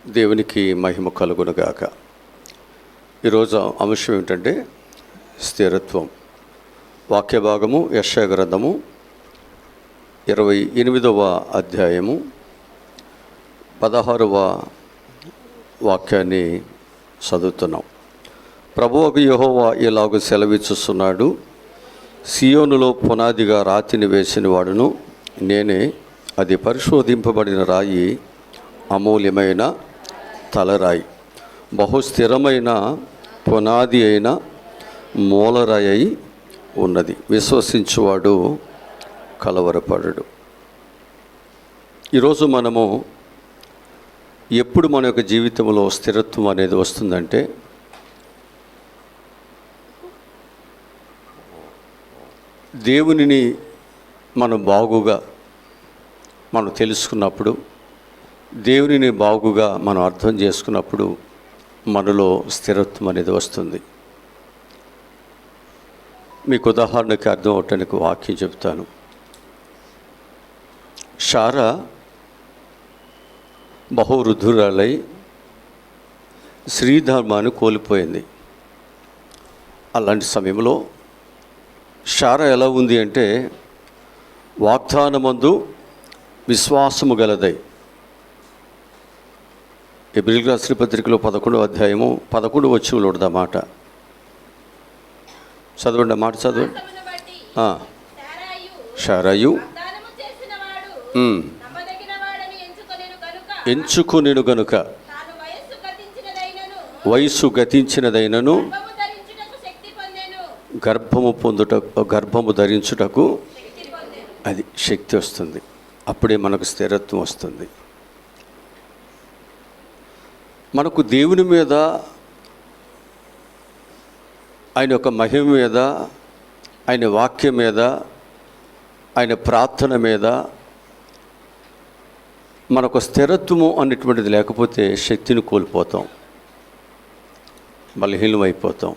దేవునికి మహిమ కలుగునుగాక. ఈరోజు అంశం ఏంటంటే స్థిరత్వం. వాక్య భాగము యెషయా గ్రంథము 28వ అధ్యాయము 16వ వాక్యాన్ని చదువుతున్నాం. ప్రభువగు యెహోవా ఇలాగు సెలవిచ్చుచున్నాడు, సియోనులో పునాదిగా రాతిని వేసిన వాడును నేనే, అది పరిశోధింపబడిన రాయి, అమూల్యమైన తలరాయి, బహుస్థిరమైన పునాది అయిన మూలరాయి అయి ఉన్నది. విశ్వసించువాడు కలవరపడడు. ఈరోజు మనము ఎప్పుడు మన యొక్క జీవితంలో స్థిరత్వం అనేది వస్తుందంటే, దేవునిని మనం బాగుగా మనం తెలుసుకున్నప్పుడు, దేవునిని బాగుగా మనం అర్థం చేసుకున్నప్పుడు మనలో స్థిరత్వం అనేది వస్తుంది. మీకు ఉదాహరణకి అర్థం అవటానికి వాక్యం చెప్తాను. శారా బహువృద్ధురాలై శ్రీధర్మాన్ని కోల్పోయింది. అలాంటి సమయంలో శారా ఎలా ఉంది అంటే, వాగ్దానమందు విశ్వాసము గలదై. హెబ్రీయులకు రాసిన పత్రికలో 11వ అధ్యాయము 11 వచనంలో ఉంటుంది ఆ మాట. చదవండి, ఆ మాట చదవండి. శారాయు ఎంచుకొనెను గనుక వయస్సు గతించినదైనను గర్భము ధరించుటకు అది శక్తి వస్తుంది. అప్పుడే మనకు స్థిరత్వం వస్తుంది. మనకు దేవుని మీద, ఆయన యొక్క మహిమ మీద, ఆయన వాక్యం మీద, ఆయన ప్రార్థన మీద మనకు స్థిరత్వము అనేటువంటిది లేకపోతే శక్తిని కోల్పోతాం, బలహీనం అయిపోతాం.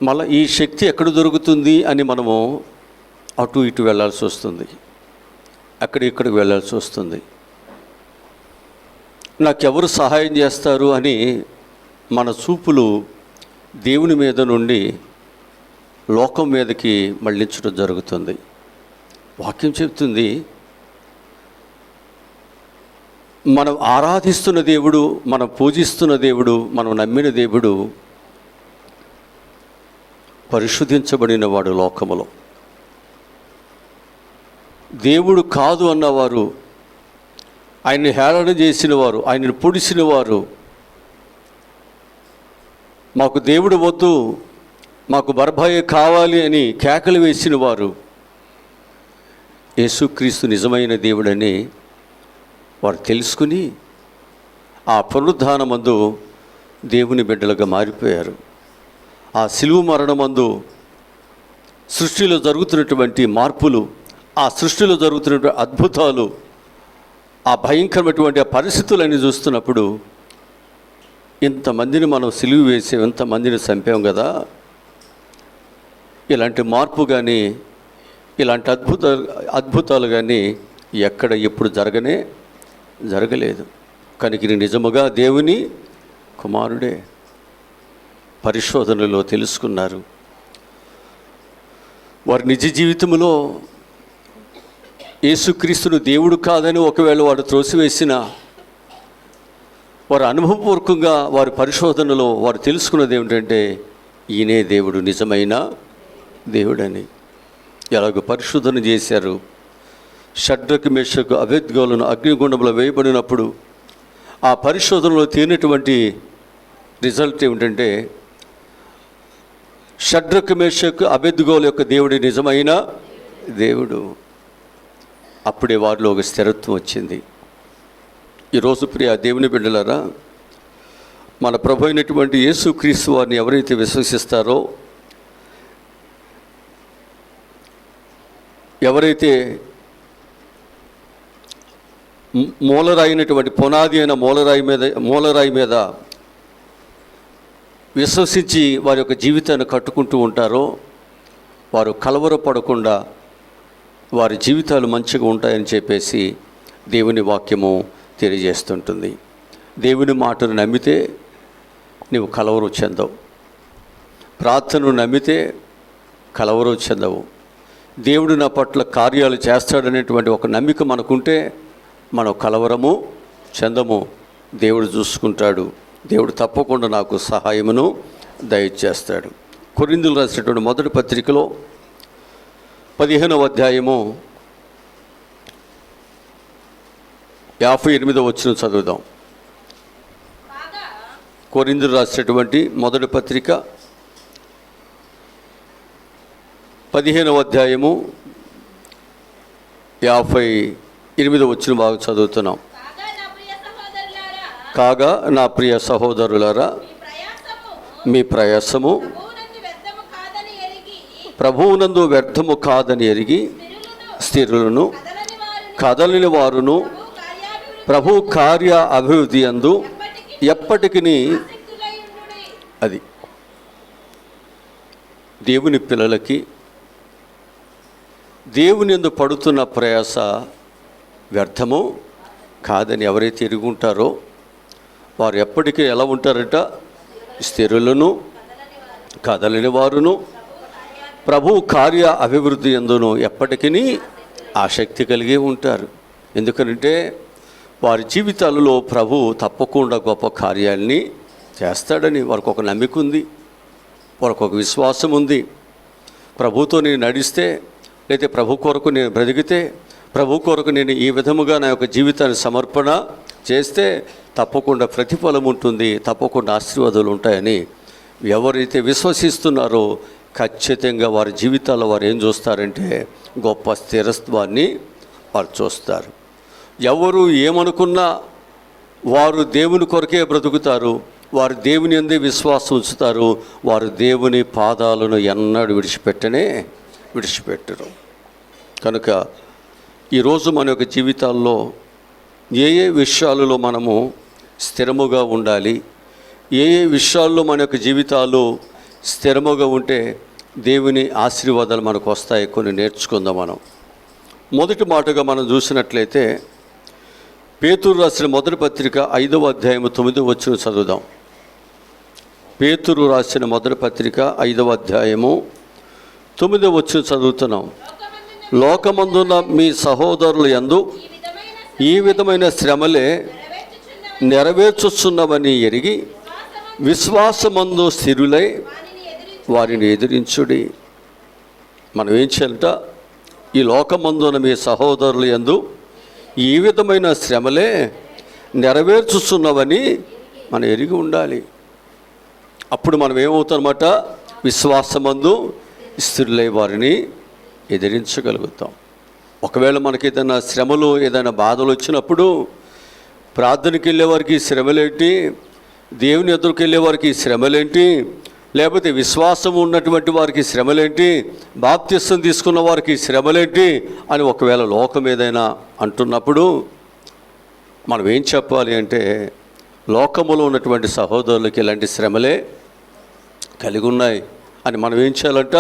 మళ్ళీ ఈ శక్తి ఎక్కడ దొరుకుతుంది అని మనము అటు ఇటు వెళ్ళాల్సి వస్తుంది, అక్కడిక్కడికి వెళ్ళాల్సి వస్తుంది. నాకెవరు సహాయం చేస్తారు అని మన చూపులు దేవుని మీద నుండి లోకం మీదకి మళ్ళించడం జరుగుతుంది. వాక్యం చెప్తుంది, మనం ఆరాధిస్తున్న దేవుడు, మనం పూజిస్తున్న దేవుడు, మనం నమ్మిన దేవుడు పరిశుద్ధించబడిన వాడు. లోకములో దేవుడు కాదు అన్నవారు, ఆయన్ని హేళన చేసిన వారు, ఆయనను పొడిసిన వారు, మాకు దేవుడు వద్దు, మాకు బర్భాయే కావాలి అని కేకలు వేసిన వారు, యేసుక్రీస్తు నిజమైన దేవుడని వారు తెలుసుకుని ఆ పునరుద్ధానమందు దేవుని బిడ్డలుగా మారిపోయారు. ఆ సిలువ మరణమందు సృష్టిలో జరుగుతున్నటువంటి మార్పులు, ఆ సృష్టిలో జరుగుతున్నటువంటి అద్భుతాలు, ఆ భయంకరమైనటువంటి ఆ పరిస్థితులన్నీ చూస్తున్నప్పుడు, ఇంతమందిని మనం సిలువ వేసాం, ఇంతమందిని చంపాం కదా, ఇలాంటి మార్పు కానీ, ఇలాంటి అద్భుతాలు కానీ ఎక్కడ ఎప్పుడు జరగలేదు. కనుక ఇది నిజముగా దేవుని కుమారుడే. పరిశోధనలో తెలుసుకున్నారు. వారి నిజ జీవితంలో యేసుక్రీస్తును దేవుడు కాదని ఒకవేళ వాడు త్రోసివేసిన, వారు అనుభవపూర్వకంగా వారి పరిశోధనలో వారు తెలుసుకున్నది ఏమిటంటే, ఈయనే దేవుడు, నిజమైన దేవుడని. ఎలాగో పరిశోధన చేశారు. షడ్రకు మేషకు అబేద్గోలను అగ్నిగుండంలో వేయబడినప్పుడు ఆ పరిశోధనలో తేలినటువంటి రిజల్ట్ ఏమిటంటే, షడ్రకు మేషకు అబేద్గోల యొక్క దేవుడి నిజమైన దేవుడు. అప్పుడే వారిలో ఒక స్థిరత్వం వచ్చింది. ఈరోజు ప్రియ దేవుని బిడ్డలారా, మన ప్రభు అయినటువంటి యేసుక్రీస్తు వారిని ఎవరైతే విశ్వసిస్తారో, ఎవరైతే మూలరాయినటువంటి పునాది అయిన మూలరాయి మీద విశ్వసించి వారి యొక్క జీవితాన్ని కట్టుకుంటూ ఉంటారో, వారు కలవరపడకుండా వారి జీవితాలు మంచిగా ఉంటాయని చెప్పేసి దేవుని వాక్యము తెలియజేస్తుంటుంది. దేవుని మాటను నమ్మితే నీవు కలవరం చెందవు, ప్రార్థనను నమ్మితే కలవరం చెందవు. దేవుడు నా పట్ల కార్యాలు చేస్తాడనేటువంటి ఒక నమ్మిక మనకుంటే మనం కలవరము చెందము. దేవుడు చూసుకుంటాడు, దేవుడు తప్పకుండా నాకు సహాయమును దయచేస్తాడు. కొరింథీయులు రాసినటువంటి మొదటి పత్రికలో 15వ అధ్యాయము 58వ వచనం చదువుదాం. కొరింథీయులు రాసినటువంటి మొదటి పత్రిక 15వ అధ్యాయము 58వ వచనం బాగా చదువుతున్నాం. కాగా నా ప్రియ సహోదరులారా, మీ ప్రయాసము ప్రభువునందు వ్యర్థము కాదని ఎరిగి స్థిరులను కదలని వారును ప్రభు కార్య అభివృద్ధి అందు ఎప్పటికీ అది దేవుని పిల్లలకి దేవుని యందు పడుతున్న ప్రయాస వ్యర్థము కాదని ఎవరైతే ఎరుగుంటారో వారు ఎప్పటికీ ఎలా ఉంటారట? స్థిరులను కదలని వారును ప్రభు కార్య అభివృద్ధి యందును ఎప్పటికీ ఆసక్తి కలిగి ఉంటారు. ఎందుకంటే వారి జీవితాలలో ప్రభు తప్పకుండా గొప్ప కార్యాలని చేస్తాడని వారికి ఒక నమ్మిక ఉంది, వారికి ఒక విశ్వాసం ఉంది. ప్రభుతో నేను నడిస్తే, లేదా ప్రభు కొరకు నేను బ్రతికితే, ప్రభు కొరకు నేను ఈ విధముగా నా యొక్క జీవితాన్ని సమర్పణ చేస్తే తప్పకుండా ప్రతిఫలం ఉంటుంది, తప్పకుండా ఆశీర్వాదాలు ఉంటాయని ఎవరైతే విశ్వసిస్తున్నారో ఖచ్చితంగా వారి జీవితాల్లో వారు ఏం చూస్తారంటే గొప్ప స్థిరత్వాన్ని వారు చూస్తారు. ఎవరు ఏమనుకున్నా వారు దేవుని కొరకే బ్రతుకుతారు, వారు దేవుని యందే విశ్వాసం ఉంచుతారు, వారు దేవుని పాదాలను ఎన్నడూ విడిచిపెట్టరు. కనుక ఈరోజు మన యొక్క జీవితాల్లో ఏ విషయాలలో మనము స్థిరముగా ఉండాలి, ఏ విషయాల్లో మన యొక్క జీవితాలు స్థిరముగా ఉంటే దేవుని ఆశీర్వాదాలు మనకు వస్తాయి. కొన్ని నేర్చుకుందాం. మనం మొదటి మాటగా మనం చూసినట్లయితే పేతురు రాసిన మొదటి పత్రిక 5వ అధ్యాయము 9వ వచనం చదువుదాం. పేతురు రాసిన మొదటి పత్రిక 5వ అధ్యాయము 9వ వచనం చదువుతున్నాం. లోకమందున్న మీ సహోదరుల యందు ఈ విధమైన శ్రమలే నెరవేర్చుచున్నవని ఎరిగి విశ్వాసమందు స్థిరులై వారిని ఎదిరించుడి. మనం ఏం చేయాలంట? ఈ లోకమందున మీ సహోదరుల యందు ఈ విధమైన శ్రమలే నెరవేర్చుచున్నవని మనం ఎరిగి ఉండాలి. అప్పుడు మనం ఏమవుతామన్నమాట? విశ్వాసమందు స్థిరులై వారిని ఎదిరించగలుగుతాం. ఒకవేళ మనకి ఏదైనా శ్రమలు, ఏదైనా బాధలు వచ్చినప్పుడు ప్రార్థనకి వెళ్ళే వారికి శ్రమలేంటి, దేవుని ఎదురుకు వెళ్ళే వారికి శ్రమలేంటి, లేకపోతే విశ్వాసం ఉన్నటువంటి వారికి శ్రమలేంటి, బాప్తిస్తం తీసుకున్న వారికి శ్రమలేంటి అని ఒకవేళ లోకం ఏదైనా అంటున్నప్పుడు మనం ఏం చెప్పాలి అంటే, లోకములో ఉన్నటువంటి సహోదరులకి ఇలాంటి శ్రమలే కలిగి ఉన్నాయి అని మనం ఏం చేయాలంట?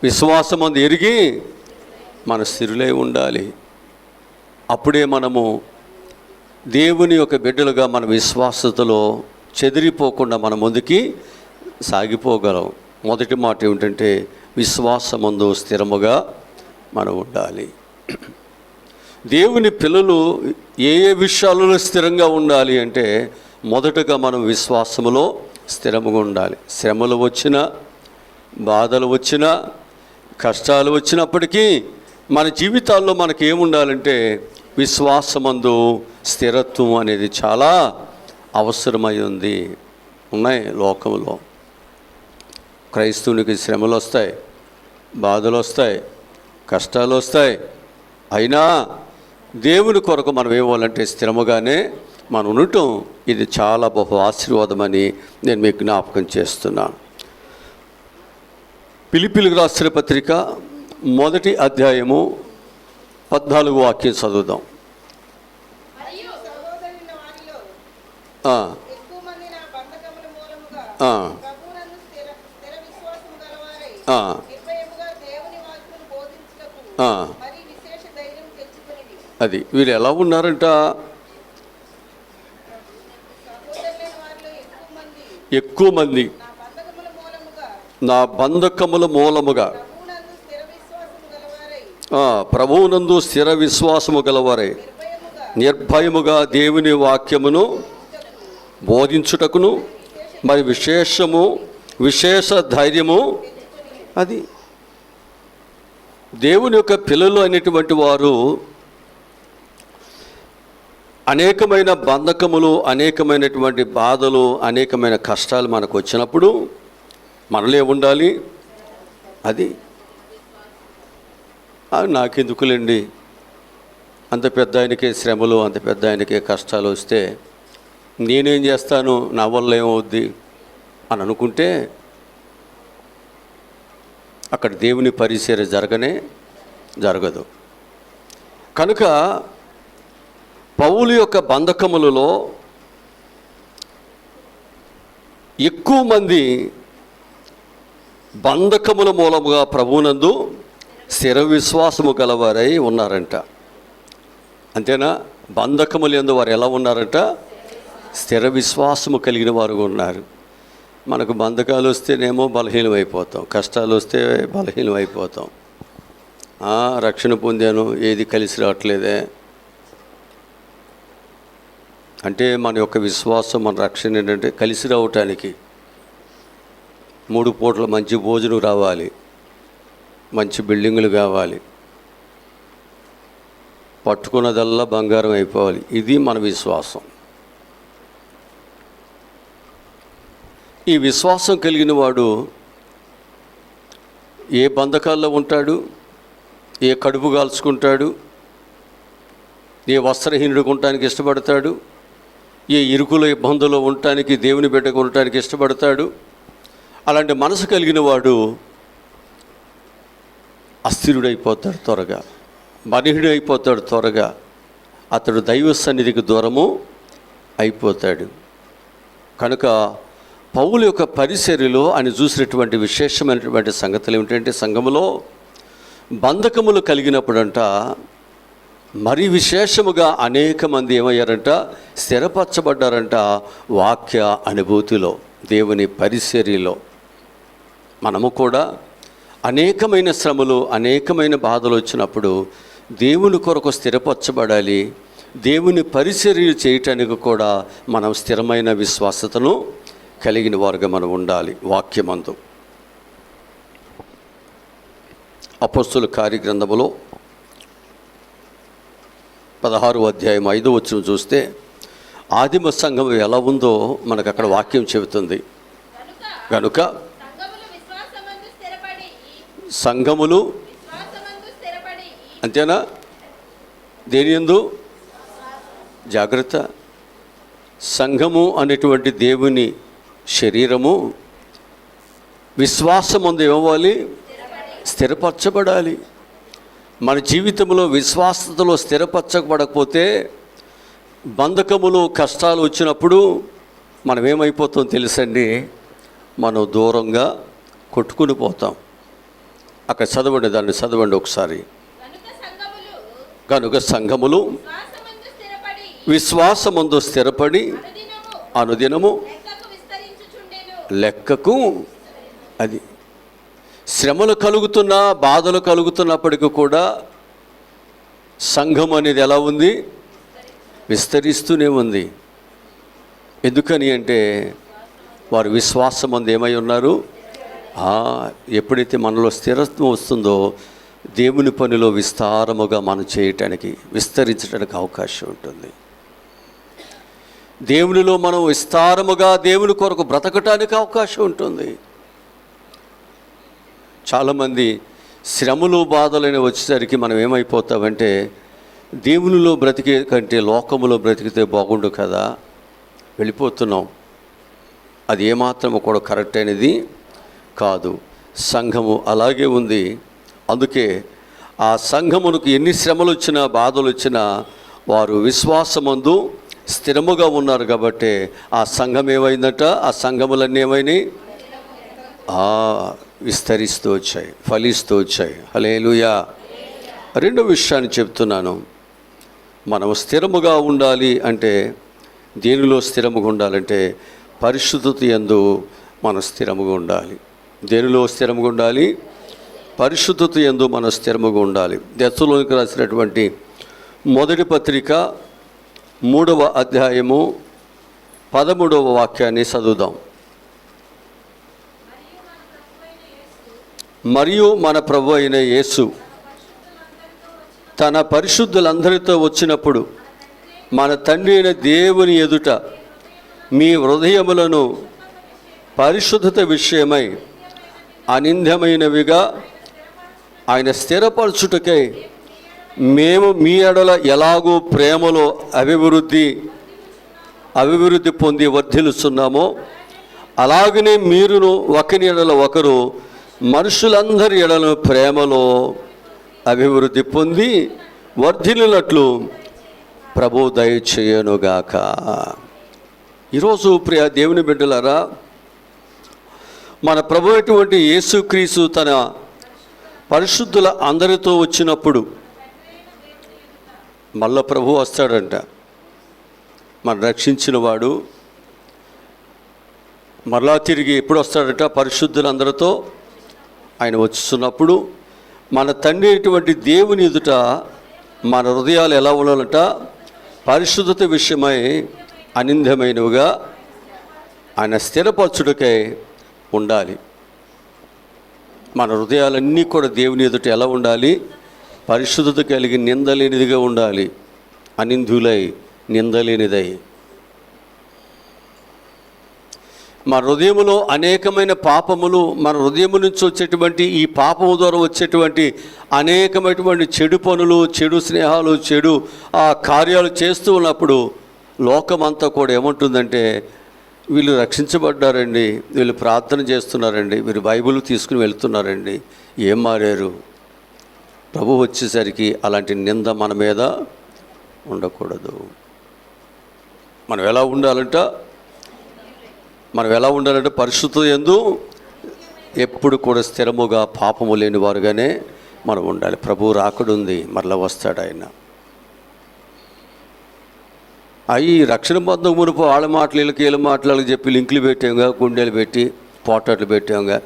విశ్వాసం అందు ఎరిగి మన స్థిరులై ఉండాలి. అప్పుడే మనము దేవుని యొక్క బిడ్డలుగా మన విశ్వాసతలో చెదిరిపోకుండా మన ముందుకి సాగిపోగలం. మొదటి మాట ఏమిటంటే విశ్వాసమందు స్థిరముగా మనం ఉండాలి. దేవుని పిల్లలు ఏ విషయాలలో స్థిరంగా ఉండాలి అంటే మొదటగా మనం విశ్వాసములో స్థిరముగా ఉండాలి. శ్రమలు వచ్చినా, బాధలు వచ్చినా, కష్టాలు వచ్చినప్పటికీ మన జీవితాల్లో మనకి ఏముండాలంటే విశ్వాసమందు స్థిరత్వం అనేది చాలా అవసరమై ఉంది. ఉన్నాయి లోకంలో. క్రైస్తవునికి శ్రమలు వస్తాయి, బాధలు వస్తాయి, కష్టాలు వస్తాయి. అయినా దేవుని కొరకు మనం ఏమవ్వాలంటే స్థిరముగానే మనం ఉండటం ఇది చాలా బహు ఆశీర్వాదమని నేను మీకు జ్ఞాపకం చేస్తున్నాను. ఫిలిప్పీయులకు రాసిన పత్రిక 1వ అధ్యాయము 14వ వాక్యం చదువుదాం. అది వీళ్ళు ఎలా ఉన్నారంట? ఎక్కువ మంది నా బంధకముల మూలముగా ప్రభువునందు స్థిర విశ్వాసము గలవారై నిర్భయముగా దేవుని వాక్యమును బోధించుటకును మరి విశేష ధైర్యము అది దేవుని యొక్క పిల్లలు అనేటువంటి వారు అనేకమైన బంధకములు, అనేకమైనటువంటి బాధలు, అనేకమైన కష్టాలు మనకు వచ్చినప్పుడు మనలే ఉండాలి. అది నాకెందుకులేండి, అంత పెద్ద ఆయనకే శ్రమలు, అంత పెద్ద ఆయనకే కష్టాలు వస్తే నేనేం చేస్తాను, నా వల్ల ఏమవుద్ది అని అనుకుంటే అక్కడ దేవుని పరిచర్య జరగదు. కనుక పౌలు యొక్క బంధకములలో ఎక్కువ మంది బంధకముల మూలముగా ప్రభువునందు స్థిర విశ్వాసము గలవారై ఉన్నారంట. అంతేనా? బంధకములు యందు వారు ఎలా ఉన్నారంట? స్థిర విశ్వాసము కలిగిన వారు ఉన్నారు. మనకు బంధకాలు వస్తేనేమో బలహీనం అయిపోతాం, కష్టాలు వస్తే బలహీనం అయిపోతాం. రక్షణ పొందాను, ఏది కలిసి రావట్లేదే అంటే మన యొక్క విశ్వాసం, మన రక్షణ ఏంటంటే కలిసి రావటానికి 3 పూటల మంచి భోజనం రావాలి, మంచి బిల్డింగులు కావాలి, పట్టుకున్నదల్లా బంగారం అయిపోవాలి. ఇది మన విశ్వాసం. ఈ విశ్వాసం కలిగిన వాడు ఏ బంధకాల్లో ఉంటాడు, ఏ కడుపు కాల్చుకుంటాడు, ఏ వస్త్రహీనుడికి ఉండటానికి ఇష్టపడతాడు, ఏ ఇరుకుల ఇబ్బందుల్లో ఉండటానికి, దేవుని బిడ్డకు ఉండటానికి ఇష్టపడతాడు. అలాంటి మనసు కలిగిన వాడు అస్థిరుడైపోతాడు త్వరగా, బలహీనుడైపోతాడు త్వరగా. అతడు దైవ సన్నిధికి దూరము అయిపోతాడు. కనుక పౌలు యొక్క పరిచర్యలో ఆయన చూసినటువంటి విశేషమైనటువంటి సంగతులు ఏమిటంటే, సంఘములో బంధకములు కలిగినప్పుడంట మరి విశేషముగా అనేక మంది ఏమయ్యారంట? స్థిరపరచబడ్డారంట వాక్య అనుభూతిలో, దేవుని పరిచర్యలో. మనము కూడా అనేకమైన శ్రమలు, అనేకమైన బాధలు వచ్చినప్పుడు దేవుని కొరకు స్థిరపరచబడాలి. దేవుని పరిచర్య చేయటానికి కూడా మనం స్థిరమైన విశ్వాసతను కలిగిన వారుగా మనం ఉండాలి. వాక్యమందు అపోస్తలుల కార్యగ్రంథములో 16వ అధ్యాయం 5వ వచనం చూస్తే ఆదిమ సంఘం ఎలా ఉందో మనకు అక్కడ వాక్యం చెబుతుంది. కనుక సంఘములు అంతేనా? దేని యందు జాగ్రత్త. సంఘము అనేటువంటి దేవుని శరీరము విశ్వాసమందు ఏమవ్వాలి? స్థిరపరచబడాలి. మన జీవితంలో విశ్వాసతలో స్థిరపరచబడకపోతే బంధకములు, కష్టాలు వచ్చినప్పుడు మనం ఏమైపోతాం తెలుసండి? మనం దూరంగా కొట్టుకుని పోతాం. అక్కడ చదవండి, దాన్ని చదవండి ఒకసారి. కనుక సంఘములు విశ్వాసమందు స్థిరపడి అనుదినము లెక్కకు, అది శ్రమలు కలుగుతున్నా, బాధలు కలుగుతున్నప్పటికీ కూడా సంఘం అనేది ఎలా ఉంది? విస్తరిస్తూనే ఉంది. ఎందుకని అంటే వారు విశ్వాసం అందు ఏమై ఉన్నారు? ఎప్పుడైతే మనలో స్థిరత్వం వస్తుందో దేవుని పనిలో విస్తారముగా మనం చేయటానికి, విస్తరించడానికి అవకాశం ఉంటుంది. దేవునిలో మనం విస్తారముగా దేవుని కొరకు బ్రతకటానికి అవకాశం ఉంటుంది. చాలామంది శ్రమలు, బాధలని వచ్చేసరికి మనం ఏమైపోతామంటే, దేవునిలో బ్రతికే కంటే లోకములో బ్రతికితే బాగుండు కదా వెళ్ళిపోతున్నాం. అది ఏమాత్రము కూడా కరెక్ట్ అనేది కాదు. సంఘము అలాగే ఉంది. అందుకే ఆ సంఘమునకు ఎన్ని శ్రమలు వచ్చినా, బాధలు వచ్చినా వారు విశ్వాసమందు స్థిరముగా ఉన్నారు. కాబట్టి ఆ సంఘం ఏమైందట? ఆ సంఘములన్నీ ఏమైనాయి? విస్తరిస్తూ వచ్చాయి, ఫలిస్తూ వచ్చాయి. హల్లెలూయా. రెండో విషయాన్ని చెప్తున్నాను. మనం స్థిరముగా ఉండాలి అంటే, దేనిలో స్థిరముగా ఉండాలంటే పరిశుద్ధత యందు మనం స్థిరముగా ఉండాలి. దేనిలో స్థిరముగా ఉండాలి? పరిశుద్ధత యందు మనం స్థిరముగా ఉండాలి. తెస్సలోనికీయులకు రాసినటువంటి మొదటి పత్రిక 3వ అధ్యాయము 13వ వాక్యాన్ని చదువుదాం. మరియు మన ప్రభు అయిన యేసు తన పరిశుద్ధులందరితో వచ్చినప్పుడు మన తండ్రి అయిన దేవుని ఎదుట మీ హృదయములను పరిశుద్ధత విషయమై అనింద్యమైనవిగా ఆయన స్థిరపరచుటకై మేము మీ ఎడల ఎలాగూ ప్రేమలో అభివృద్ధి పొంది వర్ధిల్లుచున్నామో అలాగనే మీరును ఒకరి ఎడల ఒకరు మనుషులందరి ఎడల ప్రేమలో అభివృద్ధి పొంది వర్ధిల్లునట్లు ప్రభు దయచేయనుగాక. ఈరోజు ప్రియ దేవుని బిడ్డలారా, మన ప్రభు అయినటువంటి యేసుక్రీస్తు తన పరిశుద్ధుల అందరితో వచ్చినప్పుడు మళ్ళా ప్రభు వస్తాడంట. మనం రక్షించిన వాడు మరలా తిరిగి ఎప్పుడు వస్తాడంట? పరిశుద్ధులందరితో ఆయన వచ్చుతున్నప్పుడు మన తండ్రి అయినటువంటి దేవుని ఎదుట మన హృదయాలు ఎలా ఉండాలంట? పరిశుద్ధత విషయమై అనింద్యమైనవిగా ఆయన స్థిరపరచుటకై ఉండాలి. మన హృదయాలన్నీ కూడా దేవుని ఎదుట ఎలా ఉండాలి? పరిశుద్ధత కలిగి నిందలేనిదిగా ఉండాలి. అనిందులై నిందలేనిదై. మన హృదయములో అనేకమైన పాపములు, మన హృదయం నుంచి వచ్చేటువంటి ఈ పాపము ద్వారా వచ్చేటువంటి అనేకమైనటువంటి చెడు పనులు, చెడు స్నేహాలు, చెడు కార్యాలు చేస్తూ ఉన్నప్పుడు లోకమంతా కూడా ఏమంటుందంటే, వీళ్ళు రక్షించబడ్డారండి, వీళ్ళు ప్రార్థన చేస్తున్నారండి, వీరు బైబిల్ తీసుకుని వెళ్తున్నారండి, ఏం మారారు? ప్రభు వచ్చేసరికి అలాంటి నింద మన మీద ఉండకూడదు. మనం ఎలా ఉండాలంటే పరిశుద్ధత యందు ఎప్పుడు కూడా స్థిరముగా పాపము లేని వారుగానే మనం ఉండాలి. ప్రభు రాకడుంది, మరలా వస్తాడు ఆయన. అవి రక్షణ బంధం మునుపు వాళ్ళ మాటలు వీళ్ళ మాటలు చెప్పి లింకులు పెట్టాంగా, గుండెలు పెట్టి పోటాట్లు పెట్టాంగా.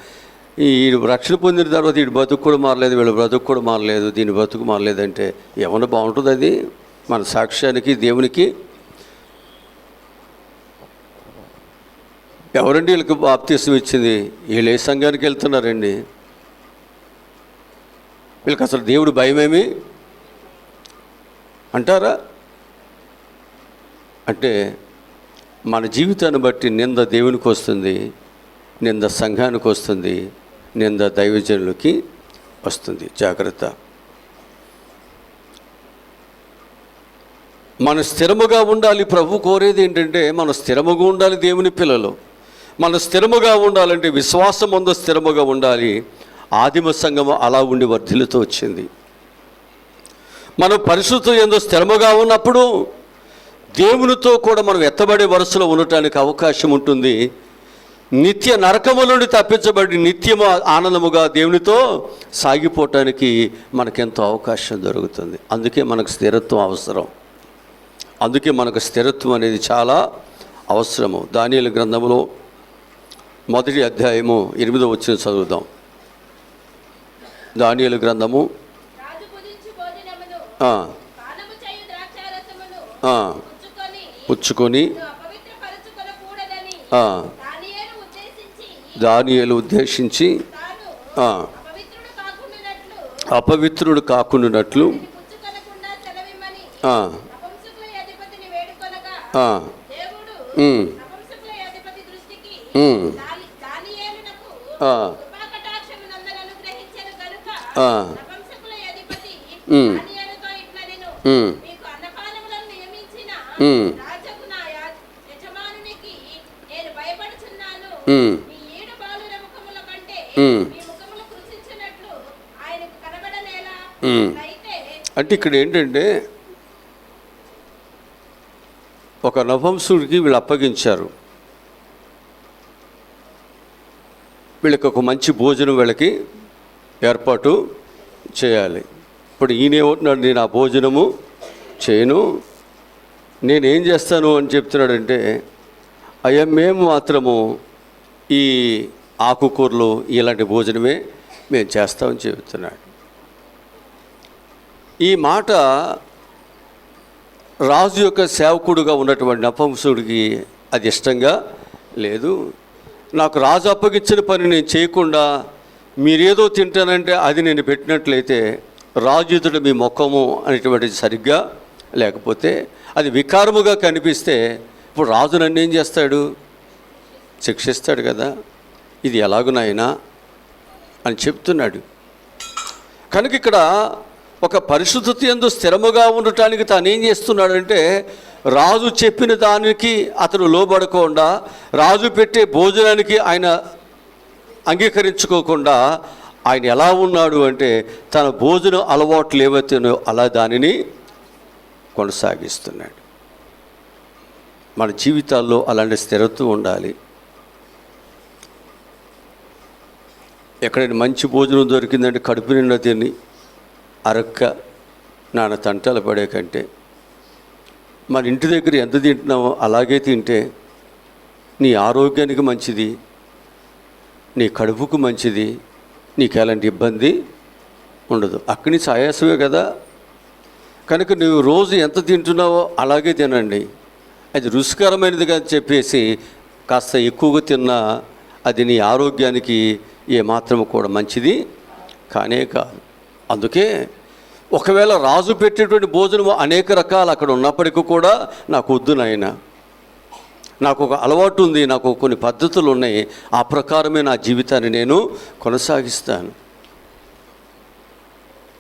ఈ రక్షణ పొందిన తర్వాత వీడి బతుకు కూడా మారలేదు, వీళ్ళ బ్రతుకు కూడా మారలేదు, దీని బతుకు మారలేదంటే ఏమన్నా బాగుంటుంది? అది మన సాక్ష్యానికి, దేవునికి. ఎవరండి వీళ్ళకి బాప్తీసం ఇచ్చింది? వీళ్ళు ఏ సంఘానికి వెళ్తున్నారండి? వీళ్ళకి అసలు దేవుడు భయమేమి అంటారా? అంటే మన జీవితాన్ని బట్టి నింద దేవునికి వస్తుంది, నింద సంఘానికి వస్తుంది, నింద దైవజనులకి వస్తుంది. జాగ్రత్త. మనం స్థిరముగా ఉండాలి. ప్రభు కోరేది ఏంటంటే మనం స్థిరముగా ఉండాలి. దేవుని పిల్లలు మనం స్థిరముగా ఉండాలంటే విశ్వాసం ఉందో స్థిరముగా ఉండాలి. ఆదిమ సంఘం అలా ఉండి వర్ధిల్లుతూ వచ్చింది. మనం పరిశుద్ధత యందు స్థిరముగా ఉన్నప్పుడు దేవునితో కూడా మనం ఎత్తబడే వరుసలో ఉండటానికి అవకాశం ఉంటుంది. నిత్య నరకము నుండి తప్పించబడి నిత్యము ఆనందముగా దేవునితో సాగిపోవటానికి మనకెంతో అవకాశం దొరుకుతుంది. అందుకే మనకు స్థిరత్వం అవసరం. అందుకే మనకు స్థిరత్వం అనేది చాలా అవసరము. దానియేలు గ్రంథములో 1వ అధ్యాయము 8వ వచనం చదువుదాం. దానియేలు గ్రంథము పుచ్చుకొని దానియేలు ఉద్దేశించి అపవిత్రుడు కాకుండానట్లు అంటే ఇక్కడ ఏంటంటే ఒక నపుంసకుడికి వీళ్ళు అప్పగించారు. వీళ్ళకి ఒక మంచి భోజనం వీళ్ళకి ఏర్పాటు చేయాలి. ఇప్పుడు ఈయనేమంటున్నాడు, నేను ఆ భోజనము చేయను, నేనేం చేస్తాను అని చెప్తున్నాడంటే అయ్యా మేము మాత్రము ఈ ఆకుకూరలు ఇలాంటి భోజనమే మేము చేస్తామని చెబుతున్నాడు. ఈ మాట రాజు యొక్క సేవకుడుగా ఉన్నటువంటి నపుంసకుడికి అది ఇష్టంగా లేదు. నాకు రాజు అప్పగించిన పని నేను చేయకుండా మీరేదో తింటానంటే అది నేను పెట్టినట్లయితే రాజు ఎదుట మీ ముఖము అనేటువంటిది సరిగ్గా లేకపోతే అది వికారముగా కనిపిస్తే ఇప్పుడు రాజు నన్ను ఏం చేస్తాడు? శిక్షిస్తాడు కదా. ఇది ఎలాగునైనా అని చెప్తున్నాడు. కనుక ఇక్కడ ఒక పరిశుద్ధత యందు స్థిరముగా ఉండటానికి తాను ఏం చేస్తున్నాడంటే రాజు చెప్పిన దానికి అతను లోబడకుండా, రాజు పెట్టే భోజనానికి ఆయన అంగీకరించుకోకుండా ఆయన ఎలా ఉన్నాడు అంటే తన భోజన అలవాట్లు ఏవైతేనో అలా దానిని కొనసాగిస్తున్నాడు. మన జీవితాల్లో అలాంటి స్థిరత్వం ఉండాలి. ఎక్కడైనా మంచి భోజనం దొరికిందంటే కడుపు నిండా తిని అరక్క నాన్న తంటాలు పడే కంటే మన ఇంటి దగ్గర ఎంత తింటున్నామో అలాగే తింటే నీ ఆరోగ్యానికి మంచిది, నీ కడుపుకు మంచిది, నీకు ఎలాంటి ఇబ్బంది ఉండదు. అక్కడి నుంచి ఆయాసమే కదా. కనుక నువ్వు రోజు ఎంత తింటున్నావో అలాగే తినండి. అది రుచికరమైనది కదా చెప్పేసి కాస్త ఎక్కువగా తిన్నా అది నీ ఆరోగ్యానికి ఏమాత్రము కూడా మంచిది కానే కాదు. అందుకే ఒకవేళ రాజు పెట్టేటువంటి భోజనం అనేక రకాలు అక్కడ ఉన్నప్పటికీ కూడా నాకు వద్దు నాయన, నాకు ఒక అలవాటు ఉంది, నాకు కొన్ని పద్ధతులు ఉన్నాయి, ఆ ప్రకారమే నా జీవితాన్ని నేను కొనసాగిస్తాను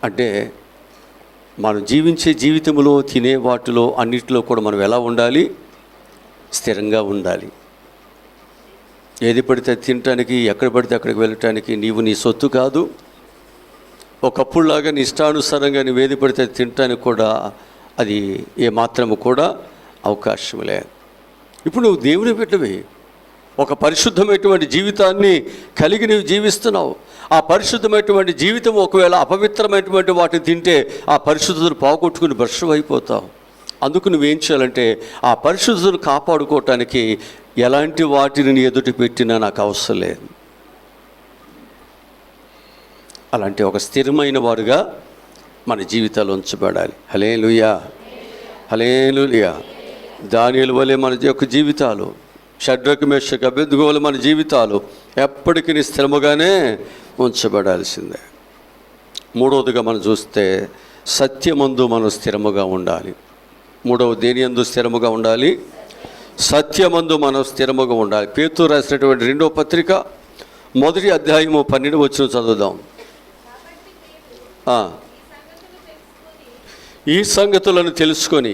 అంటే మనం జీవించే జీవితంలో తినే వాటిలో అన్నిటిలో కూడా మనం ఎలా ఉండాలి? స్థిరంగా ఉండాలి. ఏది పడితే తినటానికి, ఎక్కడ పడితే అక్కడికి వెళ్ళటానికి నీవు నీ సొత్తు కాదు. ఒకప్పుడులాగా నీ ఇష్టానుసారంగా నువ్వు ఏది పడితే తినటానికి కూడా అది ఏమాత్రము కూడా అవకాశం లేదు. ఇప్పుడు నువ్వు దేవుని బిడ్డవి, ఒక పరిశుద్ధమైనటువంటి జీవితాన్ని కలిగి నువ్వు జీవిస్తున్నావు. ఆ పరిశుద్ధమైనటువంటి జీవితం ఒకవేళ అపవిత్రమైనటువంటి వాటిని తింటే ఆ పరిశుద్ధతను పోగొట్టుకుని భ్రష్టు అయిపోతావు. అందుకు నువ్వేం చేయాలంటే ఆ పరిశుద్ధతను కాపాడుకోవటానికి ఎలాంటి వాటిని నీ ఎదుటి పెట్టినా నాకు అవసరం లేదు. అలాంటి ఒక స్థిరమైన వారుగా మన జీవితాలు ఉంచబడాలి. హల్లెలూయా, హల్లెలూయా. దానియేలు వలె మన యొక్క జీవితాలు, షడ్రకు మేషకు అబేద్నెగో వలె మన జీవితాలు ఎప్పటికీ స్థిరముగానే ఉంచబడాల్సిందే. మూడవదిగా మనం చూస్తే సత్యమందు మనం స్థిరముగా ఉండాలి. మూడవ దేని యందు స్థిరముగా ఉండాలి? సత్యమందు మనం స్థిరముగా ఉండాలి. పేతురు రాసినటువంటి 2వ పత్రిక 1వ అధ్యాయము 12వ వచనం చదువుదాం. ఈ సంగతులను తెలుసుకొని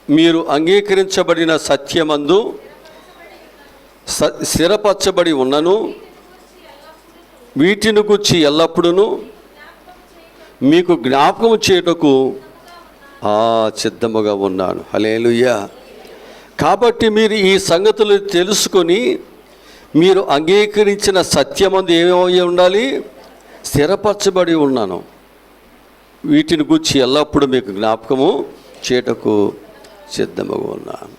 మీరు అంగీకరించబడిన సత్యమందు స్థిరపరచబడి ఉన్నను వీటిని గురించి ఎల్లప్పుడూ మీకు జ్ఞాపకం చేయుటకు సిద్ధముగా ఉన్నాను. హల్లెలూయా. కాబట్టి మీరు ఈ సంగతులు తెలుసుకొని మీరు అంగీకరించిన సత్యమందు ఏమై ఉండాలి? స్థిరపరచబడి ఉన్నాను. వీటిని గురించి ఎల్లప్పుడూ మీకు జ్ఞాపకము చేయుటకు సిద్ధముగా ఉన్నాను.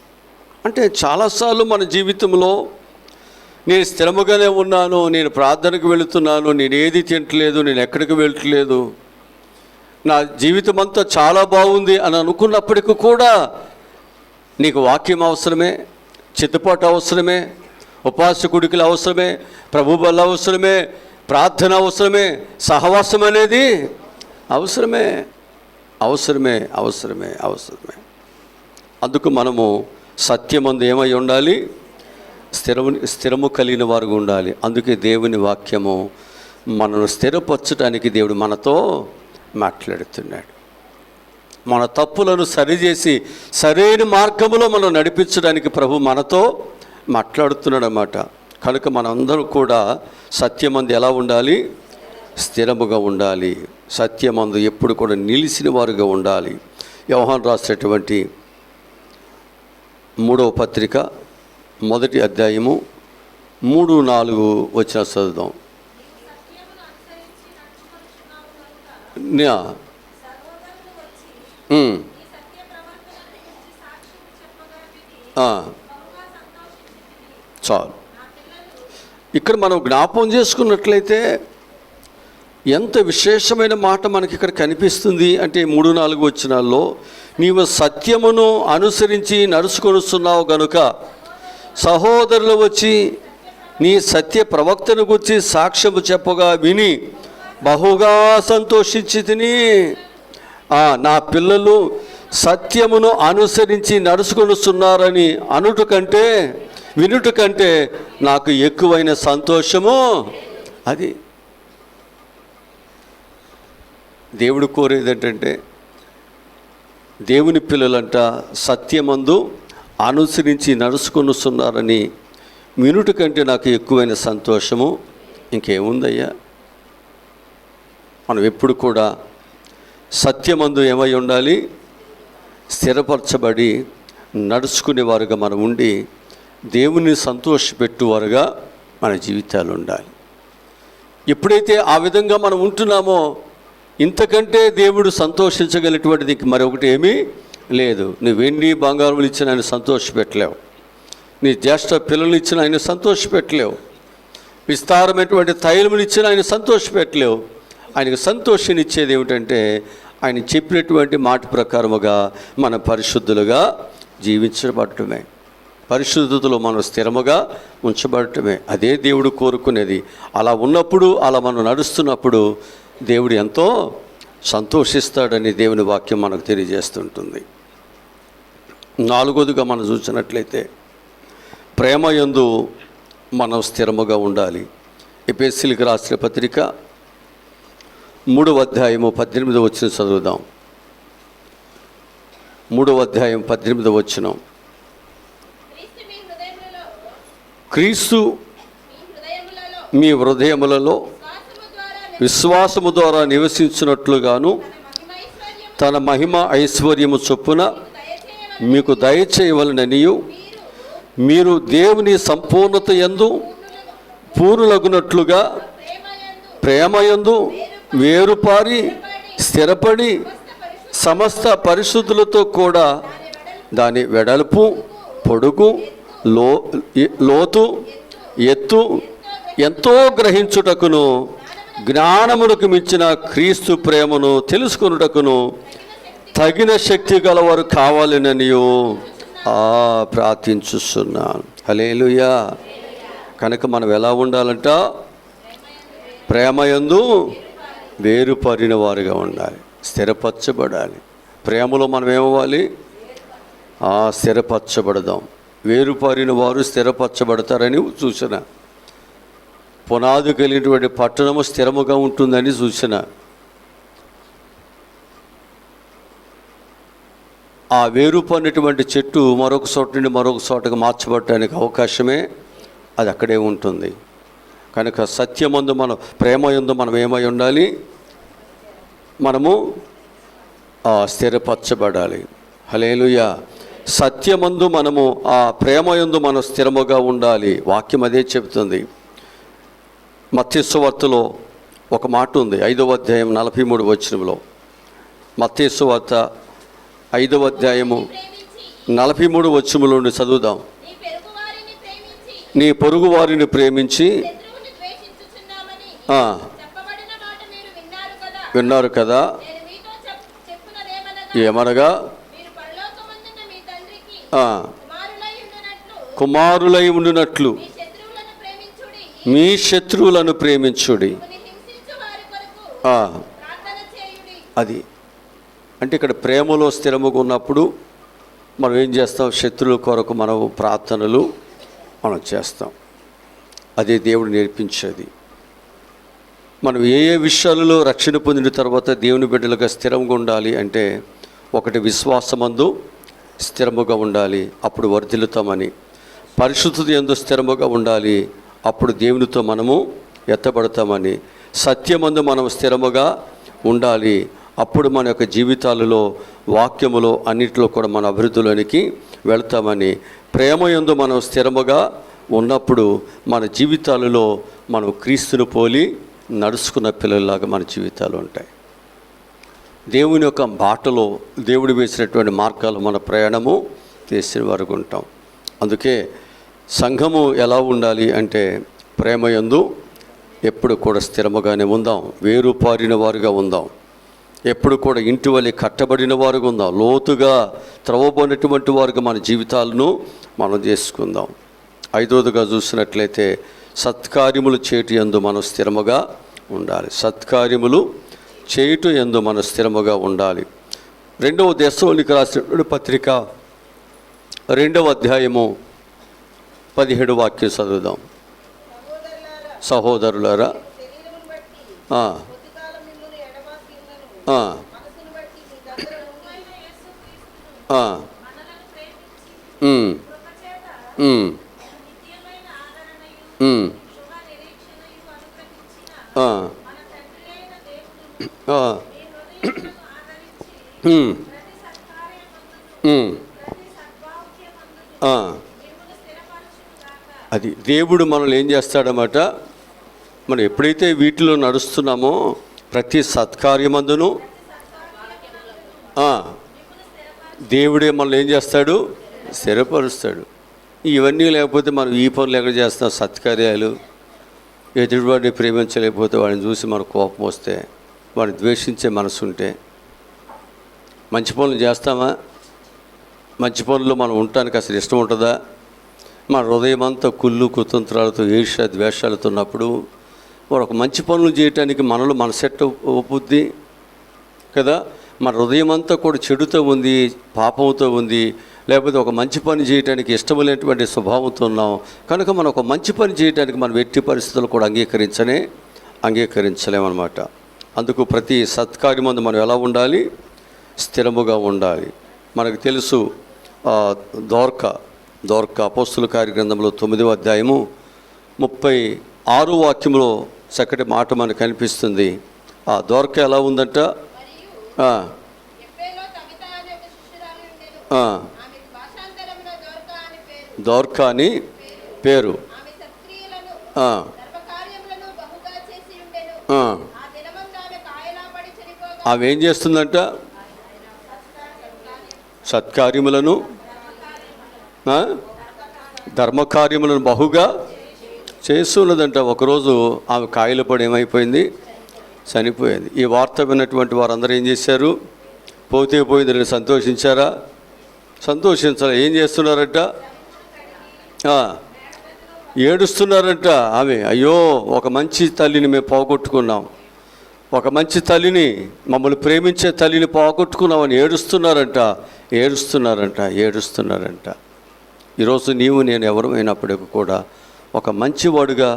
అంటే చాలాసార్లు మన జీవితంలో నేను స్థిరముగానే ఉన్నాను, నేను ప్రార్థనకు వెళుతున్నాను, నేను ఏది తింటలేదు, నేను ఎక్కడికి వెళ్ళట్లేదు, నా జీవితం అంతా చాలా బాగుంది అని అనుకున్నప్పటికీ కూడా నీకు వాక్యం అవసరమే, చిత్తపాటు అవసరమే, ఉపవాస కుడికలు అవసరమే, ప్రభు బల్ల అవసరమే, ప్రార్థన అవసరమే, సహవాసం అనేది అవసరమే అవసరమే అవసరమే అవసరమే. అందుకు మనము సత్యమందు ఏమై ఉండాలి? స్థిరము కలిగిన వారుగా ఉండాలి. అందుకే దేవుని వాక్యము మనను స్థిరపరచడానికి దేవుడు మనతో మాట్లాడుతున్నాడు. మన తప్పులను సరిచేసి సరైన మార్గంలో మనం నడిపించడానికి ప్రభు మనతో మాట్లాడుతున్నాడు అన్నమాట. కనుక మనందరూ కూడా సత్యమందు ఎలా ఉండాలి? స్థిరముగా ఉండాలి. సత్యమందు ఎప్పుడు కూడా నిలిచిన వారుగా ఉండాలి. యోహాను రాసినటువంటి 3వ పత్రిక 1వ అధ్యాయము 3-4 వచనాలు చదువుదాం. చాలు. ఇక్కడ మనం జ్ఞాపకం చేసుకున్నట్లయితే ఎంత విశేషమైన మాట మనకి ఇక్కడ కనిపిస్తుంది అంటే 3-4 వచనాల్లో, నీవు సత్యమును అనుసరించి నడుచుకొనుస్తున్నావు గనుక సహోదరులు వచ్చి నీ సత్య ప్రవక్తను గురించి సాక్ష్యము చెప్పగా విని బహుగా సంతోషించి తిని. నా పిల్లలు సత్యమును అనుసరించి నడుచుకొనుస్తున్నారని అనుట కంటే వినుట కంటే నాకు ఎక్కువైన సంతోషము అది. దేవుడు కోరేది ఏంటంటే, దేవుని పిల్లలంట సత్యమందు అనుసరించి నడుచుకొనుస్తున్నారని వినుట కంటే నాకు ఎక్కువైన సంతోషము ఇంకేముందయ్యా. మనం ఎప్పుడు కూడా సత్యమందు ఏమై ఉండాలి, స్థిరపరచబడి నడుచుకునేవారుగా మనం ఉండి దేవుని సంతోషపెట్టువారుగా మన జీవితాలు ఉండాలి. ఎప్పుడైతే ఆ విధంగా మనం ఉంటున్నామో ఇంతకంటే దేవుడు సంతోషించగలిగినటువంటిది మరొకటి ఏమీ లేదు. నువ్వు వెండి బంగారములు ఇచ్చిన ఆయన సంతోషపెట్టలేవు, నీ జ్యేష్ఠ పిల్లలు ఇచ్చిన ఆయన సంతోషపెట్టలేవు, విస్తారమైనటువంటి తైలములు ఇచ్చిన ఆయన సంతోషపెట్టలేవు. ఆయనకు సంతోషాన్నిచ్చేది ఏమిటంటే ఆయన చెప్పినటువంటి మాట ప్రకారముగా మన పరిశుద్ధులుగా జీవించబడటమే, పరిశుద్ధతలో మనం స్థిరముగా ఉంచబడటమే. అదే దేవుడు కోరుకునేది. అలా ఉన్నప్పుడు, అలా మనం నడుస్తున్నప్పుడు దేవుడు ఎంతో సంతోషిస్తాడని దేవుని వాక్యం మనకు తెలియజేస్తుంటుంది. 4వదిగా మనం చూసినట్లయితే ప్రేమ యందు మనం స్థిరముగా ఉండాలి. ఎఫెసీయులకు రాసిన పత్రిక 3వ అధ్యాయము 18వ వచనం చదువుదాం. 3వ అధ్యాయం 18వ వచనం. క్రీస్తు మీ హృదయములలో విశ్వాసము ద్వారా నివసించినట్లుగాను తన మహిమ ఐశ్వర్యము చొప్పున మీకు దయచేయవలననియు మీరు దేవుని సంపూర్ణత యందు పూర్ణులగునట్లుగా ప్రేమయందు వేరుపారి స్థిరపడి సమస్త పరిశుద్ధులతో కూడా దాని వెడల్పు, పొడుగు, లోతు, ఎత్తు ఎంతో గ్రహించుటకును జ్ఞానమునకు మించిన క్రీస్తు ప్రేమను తెలుసుకొనుటకును తగిన శక్తి గలవారు కావాలననియో ప్రార్థించుస్తున్నాను. హల్లెలూయా. కనుక మనం ఎలా ఉండాలంట? ప్రేమయందు వేరుపరిన వారుగా ఉండాలి, స్థిరపరచబడాలి. ప్రేమలో మనం ఏమవ్వాలి? స్థిరపరచబడదాం. వేరుపరిన వారు స్థిరపరచబడతారని చూసిన, పునాది కలిగినటువంటి పట్టణము స్థిరముగా ఉంటుందని చూసిన, ఆ వేరుపడినటువంటి చెట్టు మరొక చోట నుండి మరొక చోటకు మార్చబడటానికి అవకాశమే అది అక్కడే ఉంటుంది. కనుక సత్యమందు మనం ప్రేమయందు మనం ఏమై ఉండాలి? మనము స్థిరపరచబడాలి. హల్లెలూయా. సత్యమందు మనము ఆ ప్రేమయందు మనం స్థిరముగా ఉండాలి. వాక్యం అదే చెబుతుంది. మత్తయి సువార్తలో ఒక మాట ఉంది, 5వ అధ్యాయం 43వ వచనంలో. మత్తయి సువార్త 5వ అధ్యాయము 43వ వచనములో నుండి చదువుదాం. నీ పొరుగు వారిని ప్రేమించి విన్నారు కదా, ఏమనగా కుమారులై ఉండునట్లు మీ శత్రువులను ప్రేమించుడి. అది అంటే ఇక్కడ ప్రేమలో స్థిరముగా ఉన్నప్పుడు మనం ఏం చేస్తాం? శత్రువుల కొరకు మనం ప్రార్థనలు మనం చేస్తాం. అదే దేవుడు నేర్పించేది. మనం ఏ ఏ విషయాలలో రక్షణ పొందిన తర్వాత దేవుని బిడ్డలుగా స్థిరంగా ఉండాలి అంటే, ఒకటి విశ్వాసమందు స్థిరముగా ఉండాలి, అప్పుడు వర్ధిల్లుతామని. పరిశుద్ధత యందు స్థిరముగా ఉండాలి, అప్పుడు దేవునితో మనము ఎత్తబడతామని. సత్యమందు మనం స్థిరముగా ఉండాలి, అప్పుడు మన యొక్క జీవితాలలో వాక్యములో అన్నిటిలో కూడా మన అభివృద్ధిలోనికి వెళ్తామని. ప్రేమయందు మనం స్థిరముగా ఉన్నప్పుడు మన జీవితాలలో మనం క్రీస్తును పోలి నడుచుకున్న పిల్లల్లాగా మన జీవితాలు ఉంటాయి. దేవుని యొక్క బాటలో దేవుడు వేసినటువంటి మార్గాలు మన ప్రయాణము చేసిన వరకు ఉంటాం. అందుకే సంఘము ఎలా ఉండాలి అంటే ప్రేమయందు ఎప్పుడు కూడా స్థిరముగానే ఉందాం, వేరు పారిన వారుగా ఉందాం, ఎప్పుడు కూడా ఇంటి వలె కట్టబడిన వారుగా ఉందాం, లోతుగా త్రవ్వబడినటువంటి వారుగా మన జీవితాలను మనం చేసుకుందాం. ఐదవదిగా చూసినట్లయితే సత్కార్యములు చేటు యందు మనం స్థిరముగా ఉండాలి. సత్కార్యములు చేయుట యందు మనం స్థిరముగా ఉండాలి. 2వ దెస్సలోనికీయులకు రాసిన పత్రిక 2వ అధ్యాయము 17 వాక్యం చదువుదాం. సహోదరులారా, అది దేవుడు మనల్ని ఏం చేస్తాడన్నమాట, మనం ఎప్పుడైతే వీటిలో నడుస్తున్నామో ప్రతి సత్కార్యమందును దేవుడే మనల్ని ఏం చేస్తాడు, స్థిరపరుస్తాడు. ఇవన్నీ లేకపోతే మనం ఈ పనులు ఎక్కడ చేస్తాం, సత్కార్యాలు. ఎదుటివాడిని ప్రేమించలేకపోతే వాడిని చూసి మనకు కోపం వస్తే, వాడిని ద్వేషించే మనసు ఉంటే మంచి పనులు చేస్తామా? మంచి పనులు మనం ఉండటానికి అసలు ఇష్టం ఉంటుందా? మన హృదయం అంతా కుళ్ళు కుతంత్రాలతో ఈర్ష్య ద్వేషాలతో ఉన్నప్పుడు వాడు ఒక మంచి పనులు చేయటానికి మనలో మనసెట్ట ఒప్పుద్ది కదా. మన హృదయం అంతా కూడా చెడుతో ఉంది, పాపంతో ఉంది, లేకపోతే ఒక మంచి పని చేయడానికి ఇష్టమైనటువంటి స్వభావంతో ఉన్నాం. కనుక మనం ఒక మంచి పని చేయడానికి మనం ఎట్టి పరిస్థితులు కూడా అంగీకరించలేమన్నమాట. అందుకు ప్రతి సత్కార్యమందు మనం ఎలా ఉండాలి, స్థిరముగా ఉండాలి. మనకు తెలుసు దోర్క అపోస్తుల కార్యగ్రంథంలో 9వ అధ్యాయము 36 వాక్యంలో చక్కటి మాట మనకు కనిపిస్తుంది. ఆ దోర్క ఎలా ఉందంట, దోర్క అని పేరు. ఆమె ఏం చేస్తుందంట, సత్కార్యములను ధర్మకార్యములను బహుగా చేస్తున్నదంట. ఒకరోజు ఆమె కాయలు పడి ఏమైపోయింది, చనిపోయింది. ఈ వార్త విన్నటువంటి వారందరూ ఏం చేశారు, పోతే పోయిందని సంతోషించారా? సంతోషించాలి. ఏం చేస్తున్నారంట, ఏడుస్తున్నారంట. ఆమె అయ్యో ఒక మంచి తల్లిని మేము పోగొట్టుకున్నాం, ఒక మంచి తల్లిని, మమ్మల్ని ప్రేమించే తల్లిని పోగొట్టుకున్నామని ఏడుస్తున్నారంట. ఈరోజు నీవు నేను ఎవరమైనప్పటికీ కూడా ఒక మంచివాడుగా,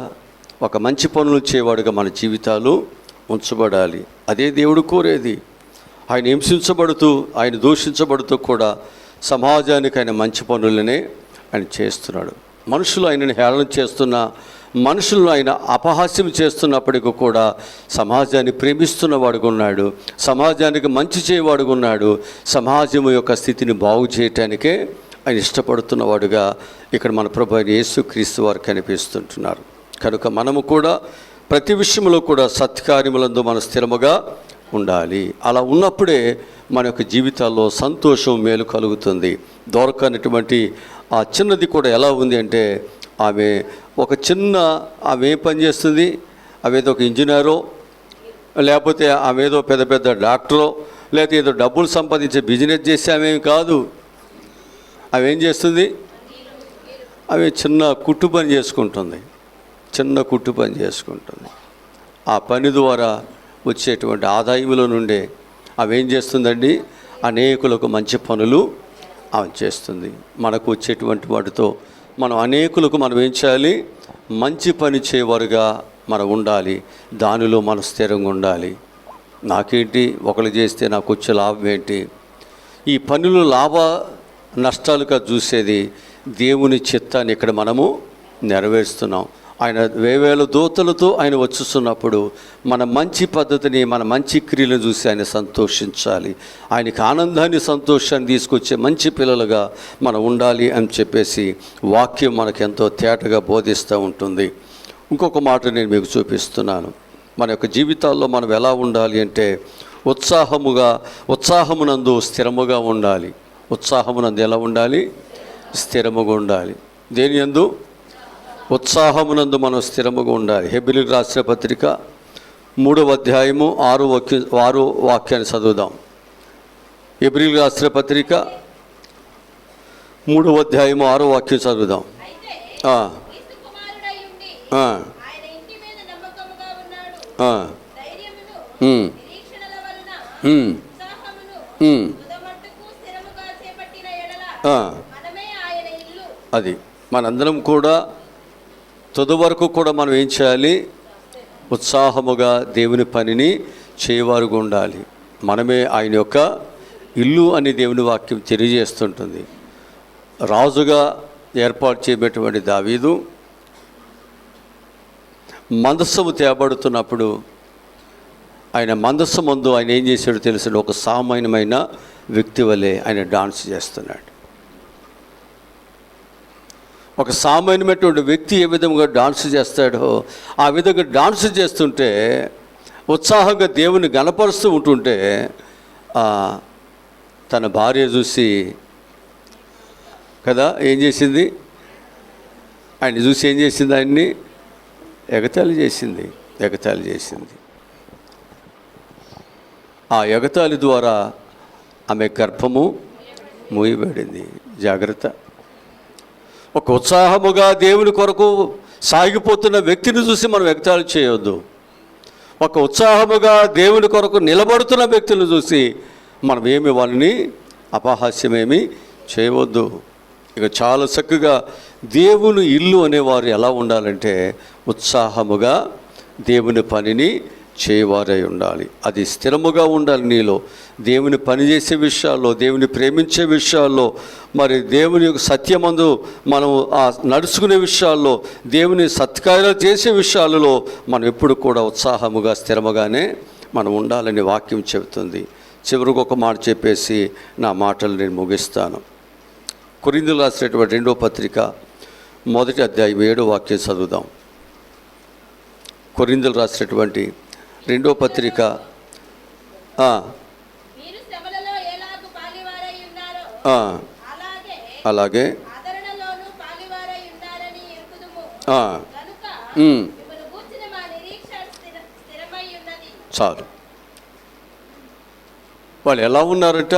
ఒక మంచి పనులు చేయవాడుగా మన జీవితాలు ఉంచబడాలి. అదే దేవుడు కోరేది. ఆయన హింసించబడుతూ, ఆయన దూషించబడుతూ కూడా సమాజానికి ఆయన మంచి పనులనే ఆయన చేస్తున్నాడు. మనుషులు ఆయనను హేళన చేస్తున్నా, మనుషులను ఆయన అపహాస్యం చేస్తున్నప్పటికీ కూడా సమాజాన్ని ప్రేమిస్తున్నవాడుగా ఉన్నాడు, సమాజానికి మంచి చేయవాడుగా ఉన్నాడు, సమాజం యొక్క స్థితిని బాగు చేయటానికే ఆయన ఇష్టపడుతున్నవాడుగా ఇక్కడ మన ప్రభు యేసుక్రీస్తు వారు కనిపిస్తుంటున్నారు. కనుక మనము కూడా ప్రతి విషయంలో కూడా సత్కార్యములందు మన స్థిరముగా ఉండాలి. అలా ఉన్నప్పుడే మన యొక్క జీవితాల్లో సంతోషం, మేలు కలుగుతుంది. దొరకనటువంటి ఆ చిన్నది కూడా ఎలా ఉంది అంటే, ఆమె ఆమె ఏం పని చేస్తుంది, అవేదో ఒక ఇంజనీరో, లేకపోతే ఆమె ఏదో పెద్ద పెద్ద డాక్టరో, లేకపోతే ఏదో డబ్బులు సంపాదించే బిజినెస్ చేసే ఆమె కాదు. ఆమె ఏం చేస్తుంది, ఆమె చిన్న కుట్టు పని చేసుకుంటుంది. ఆ పని ద్వారా వచ్చేటువంటి ఆదాయముల నుండే ఆమె ఏం చేస్తుందండి, అనేకులకు మంచి పనులు ఆమె చేస్తుంది. మనకు వచ్చేటువంటి వాటితో మనం అనేకులకు మనం ఏం చేయాలి, మంచి పని చేయవారుగా మనం ఉండాలి. దానిలో మనం స్థిరంగా ఉండాలి. నాకేంటి, ఒకరు చేస్తే నాకు వచ్చే లాభం ఏంటి? ఈ పనులు లాభ నష్టాలుగా చూసేది దేవుని చిత్తాన్ని ఇక్కడ మనము నెరవేరుస్తున్నాం. ఆయన వేవేల దూతలతో ఆయన వచ్చుస్తున్నప్పుడు మన మంచి పద్ధతిని, మన మంచి క్రియలను చూసి ఆయన సంతోషించాలి. ఆయనకి ఆనందాన్ని, సంతోషాన్ని తీసుకొచ్చే మంచి పిల్లలుగా మనం ఉండాలి అని చెప్పేసి వాక్యం మనకు ఎంతో తేటగా బోధిస్తూ ఉంటుంది. ఇంకొక మాట నేను మీకు చూపిస్తున్నాను. మన యొక్క జీవితాల్లో మనం ఎలా ఉండాలి అంటే ఉత్సాహమునందు స్థిరముగా ఉండాలి. ఉత్సాహమునందు ఎలా ఉండాలి, స్థిరముగా ఉండాలి. దేని యందు? ఉత్సాహమునందు మనం స్థిరముగా ఉండాలి. హెబ్రీయులకు రాసిన పత్రిక 3వ అధ్యాయము 6వ వాక్యాన్ని చదువుదాం. హెబ్రీయులకు రాసిన పత్రిక 3వ అధ్యాయము 6వ వాక్యం చదువుదాం. అది మనందరం కూడా తుది వరకు కూడా మనం ఏం చేయాలి? ఉత్సాహముగా దేవుని పనిని చేయవారుగా ఉండాలి. మనమే ఆయన యొక్క ఇల్లు అని దేవుని వాక్యం తెలియజేస్తుంటుంది. రాజుగా ఏర్పాటు చేయబడినటువంటి దావీదు మందస్సము తేబడుతున్నప్పుడు ఆయన మందస్సు ముందు ఆయన ఏం చేశాడో తెలిసాడు. ఒక సామాన్యమైన వ్యక్తి వలె ఆయన డాన్స్ చేస్తున్నాడు. ఒక సామాన్యమైనటువంటి వ్యక్తి ఏ విధంగా డాన్స్ చేస్తాడో ఆ విధంగా డాన్స్ చేస్తుంటే, ఉత్సాహంగా దేవుని గణపరుస్తూ ఉంటుంటే తన భార్య చూసి కదా ఏం చేసింది? ఆయన చూసి ఏం చేసింది? ఆయన్ని ఎగతాళి చేసింది. ఆ ఎగతాళి ద్వారా ఆమె గర్భము మూయబడింది. జాగ్రత్త. ఒక ఉత్సాహముగా దేవుని కొరకు సాగిపోతున్న వ్యక్తిని చూసి మనం ఎగతాళి చేయవద్దు. ఒక ఉత్సాహముగా దేవుని కొరకు నిలబడుతున్న వ్యక్తులను చూసి మనం ఏమి వాళ్ళని అపహాస్యమేమి చేయవద్దు. ఇక చాలా చక్కగా దేవుని ఇల్లు అనేవారు ఎలా ఉండాలంటే ఉత్సాహముగా దేవుని పనిని చేయవారై ఉండాలి. అది స్థిరముగా ఉండాలి నీలో. దేవుని పనిచేసే విషయాల్లో, దేవుని ప్రేమించే విషయాల్లో, మరి దేవుని యొక్క సత్యమందు మనం నడుచుకునే విషయాల్లో, దేవుని సత్కార్యాలు చేసే విషయాలలో మనం ఎప్పుడు కూడా ఉత్సాహముగా స్థిరముగానే మనం ఉండాలని వాక్యం చెబుతుంది. చివరికి ఒక మాట చెప్పేసి నా మాటలు నేను ముగిస్తాను. కొరింథీయులకు రాసినటువంటి 2వ పత్రిక 1వ అధ్యాయం 7వ వాక్యం చదువుదాం. కొరింథీయులకు రాసినటువంటి 2వ పత్రిక అలాగే చాలు. వాళ్ళు ఎలా ఉన్నారట?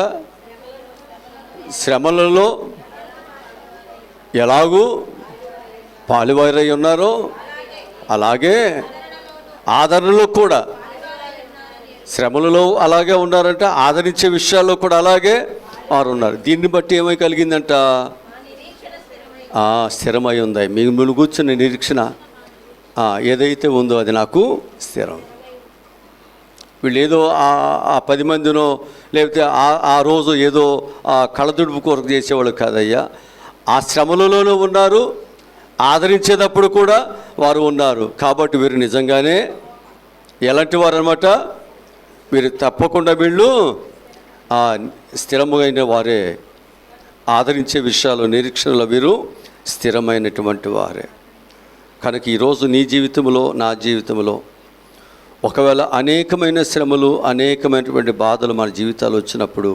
శ్రమలలో ఎలాగూ పాలువారై ఉన్నారో అలాగే ఆదరణలో కూడా, శ్రమలలో అలాగే ఉన్నారంట, ఆదరించే విషయాల్లో కూడా అలాగే వారు ఉన్నారు. దీన్ని బట్టి ఏమై కలిగిందంట? స్థిరమై ఉంది. మిమ్మల్ని కూర్చున్న నిరీక్షణ ఏదైతే ఉందో అది నాకు స్థిరం. వీళ్ళు ఏదో ఆ 10 మందినో లేకపోతే ఆ రోజు ఏదో కళ్ళదుడుపు కొరకు చేసేవాళ్ళు కాదయ్యా. ఆ శ్రమలలోనూ ఉన్నారు, ఆదరించేటప్పుడు కూడా వారు ఉన్నారు. కాబట్టి వీరు నిజంగానే ఎలాంటి వారు అనమాట? వీరు తప్పకుండా వీళ్ళు స్థిరమైన వారే. ఆదరించే విషయాలు, నిరీక్షణలో వీరు స్థిరమైనటువంటి వారే. కనుక ఈరోజు నీ జీవితంలో, నా జీవితంలో ఒకవేళ అనేకమైన శ్రమలు, అనేకమైనటువంటి బాధలు మన జీవితాలు వచ్చినప్పుడు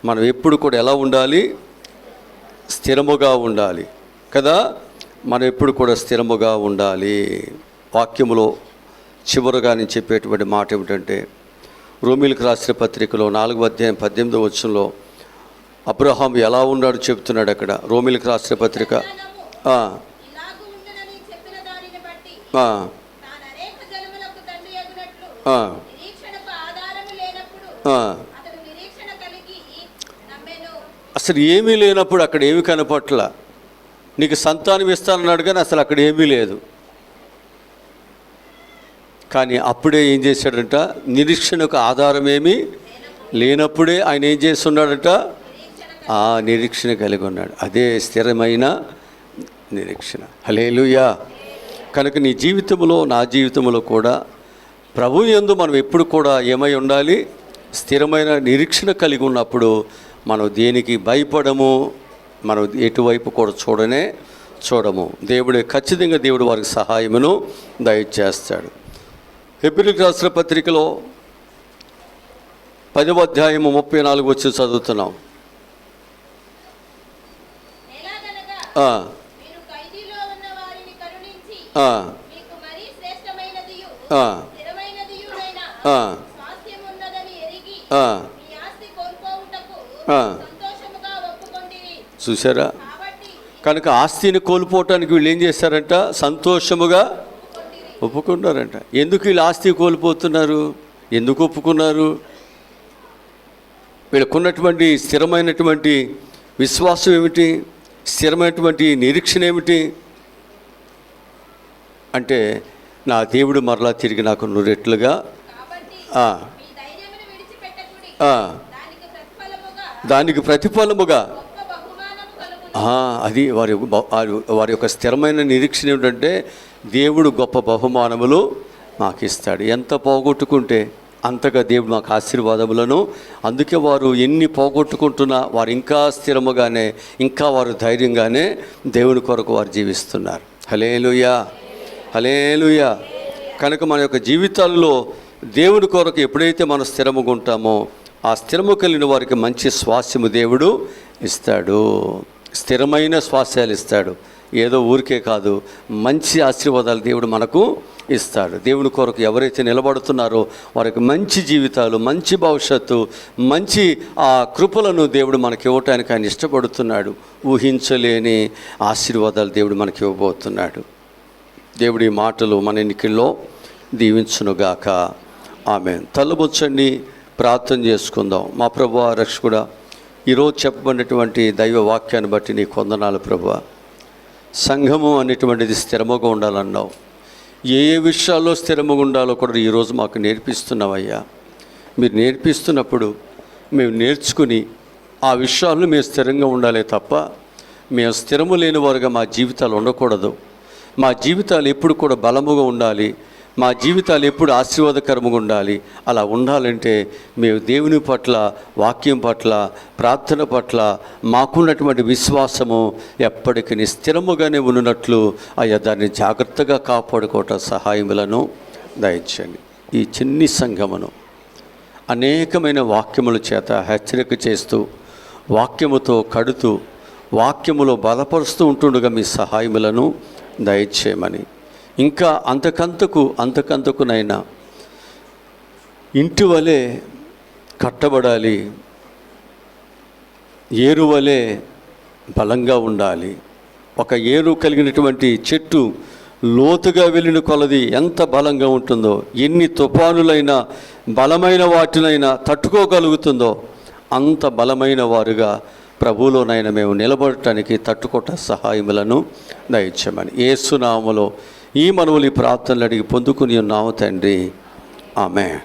మనం ఎప్పుడు కూడా ఎలా ఉండాలి? స్థిరముగా ఉండాలి కదా. మనం ఎప్పుడు కూడా స్థిరముగా ఉండాలి. వాక్యములో చివరగా నేను చెప్పేటువంటి మాట ఏమిటంటే, రోమీయులకు రాసిన పత్రికలో 4వ అధ్యాయం 18వ వచనంలో అబ్రహాం ఎలా ఉన్నాడో చెప్తున్నాడు అక్కడ. రోమీయులకు రాసిన పత్రిక అసలు ఏమీ లేనప్పుడు అక్కడ ఏమి కనపట్ల. నీకు సంతానం ఇస్తానన్నాడు కానీ అసలు అక్కడ ఏమీ లేదు. కానీ అప్పుడే ఏం చేశాడంట? నిరీక్షణకు ఆధారం ఏమీ లేనప్పుడే ఆయన ఏం చేస్తున్నాడట? ఆ నిరీక్షణ కలిగి ఉన్నాడు. అదే స్థిరమైన నిరీక్షణ. హల్లెలూయా. కనుక నీ జీవితంలో, నా జీవితంలో కూడా ప్రభు యందు మనం ఎప్పుడు కూడా ఏమై ఉండాలి? స్థిరమైన నిరీక్షణ కలిగి ఉన్నప్పుడు మనం దేనికి భయపడము, మనం ఎటువైపు కూడా చూడము. దేవుడే ఖచ్చితంగా దేవుడు వారికి సహాయమును దయచేస్తాడు. హెబ్రీయులకు రాసిన పత్రికలో 10వ అధ్యాయము 34 వచ్చి చదువుతున్నాం. మీరు ఖైదీలో ఉన్న వారిని కరుణించి మీకు మరీ శ్రేష్టమైనదియు స్థిరమైనదియునైన స్వాస్థ్యం ఉన్నదని ఎరిగి మీ ఆస్తి కోల్పోవుటకు సంతోషముగా ఒప్పుకొంటిరి. చూసారా? కనుక ఆస్తిని కోల్పోవటానికి వీళ్ళు ఏం చేశారంట? సంతోషముగా ఒప్పుకున్నారంట. ఎందుకు వీళ్ళు ఆస్తి కోల్పోతున్నారు? ఎందుకు ఒప్పుకున్నారు? వీళ్ళకున్నటువంటి స్థిరమైనటువంటి విశ్వాసం ఏమిటి? స్థిరమైనటువంటి నిరీక్షణ ఏమిటి? అంటే నా దేవుడు మరలా తిరిగి నాకు నూరెట్లుగా దానికి ప్రతిఫలముగా అది వారి యొక్క స్థిరమైన నిరీక్షణ ఏమిటంటే దేవుడు గొప్ప బహుమానములు మాకు ఇస్తాడు. ఎంత పోగొట్టుకుంటే అంతగా దేవుడు మాకు ఆశీర్వాదములను. అందుకే వారు ఎన్ని పోగొట్టుకుంటున్నా వారు ఇంకా స్థిరముగానే, ఇంకా వారు ధైర్యంగానే దేవుని కొరకు వారు జీవిస్తున్నారు. హల్లెలూయా, హల్లెలూయా. కనుక మన యొక్క జీవితాల్లో దేవుని కొరకు ఎప్పుడైతే మనం స్థిరముగా ఉంటామో ఆ స్థిరము కలిగిన వారికి మంచి స్వాస్యము దేవుడు ఇస్తాడు. స్థిరమైన స్వాస్యాలు ఇస్తాడు. ఏదో ఊరికే కాదు, మంచి ఆశీర్వాదాలు దేవుడు మనకు ఇస్తాడు. దేవుని కొరకు ఎవరైతే నిలబడుతున్నారో వారికి మంచి జీవితాలు, మంచి భవిష్యత్తు, మంచి ఆ కృపలను దేవుడు మనకి ఇవ్వటానికి ఆయన ఇష్టపడుతున్నాడు. ఊహించలేని ఆశీర్వాదాలు దేవుడు మనకి ఇవ్వబోతున్నాడు. దేవుడి మాటలు మన ఎన్నికల్లో దీవించునుగాక. ఆమేన్. తలబొచ్చండి, ప్రార్థన చేసుకుందాం. మా ప్రభువా రక్షకుడా, ఈరోజు చెప్పబడినటువంటి దైవ వాక్యాన్ని బట్టి నీ వందనాలు ప్రభువా. సంఘము అనేటువంటిది స్థిరముగా ఉండాలన్నావు. ఏ విషయాల్లో స్థిరముగా ఉండాలో కూడా ఈరోజు మాకు నేర్పిస్తున్నావయ్యా. మీరు నేర్పిస్తున్నప్పుడు మేము నేర్చుకుని ఆ విషయాల్లో మేము స్థిరంగా ఉండాలి తప్ప మేము స్థిరము లేని వారుగా మా జీవితాలు ఉండకూడదు. మా జీవితాలు ఎప్పుడు కూడా బలముగా ఉండాలి. మా జీవితాలు ఎప్పుడు ఆశీర్వాదకరముగా ఉండాలి. అలా ఉండాలంటే మేము దేవుని పట్ల, వాక్యం పట్ల, ప్రార్థన పట్ల మాకున్నటువంటి విశ్వాసము ఎప్పటికీ స్థిరముగానే ఉన్నట్లు అయ్యా దాన్ని జాగ్రత్తగా కాపాడుకోవటం సహాయములను దయచేయండి. ఈ చిన్ని సంఘమును అనేకమైన వాక్యముల చేత హెచ్చరిక చేస్తూ, వాక్యముతో కడుతూ, వాక్యములో బలపరుస్తూ ఉంటుండగా మీ సహాయములను దయచేయమని, ఇంకా అంతకంతకునైనా ఇంటి వలె కట్టబడాలి, ఏరు వలె బలంగా ఉండాలి. ఒక ఏరు కలిగినటువంటి చెట్టు లోతుగా వెళ్ళిన కొలది ఎంత బలంగా ఉంటుందో, ఎన్ని తుఫానులైనా బలమైన వాటినైనా తట్టుకోగలుగుతుందో అంత బలమైన వారుగా ప్రభువులోనైనా మేము నిలబడటానికి తట్టుకోట సహాయములను దయచేయమని యేసు నామములో ఈ మనవులు ఈ ప్రార్థనలు అడిగి పొందుకుని ఉన్నాము తండ్రి. ఆమేన్.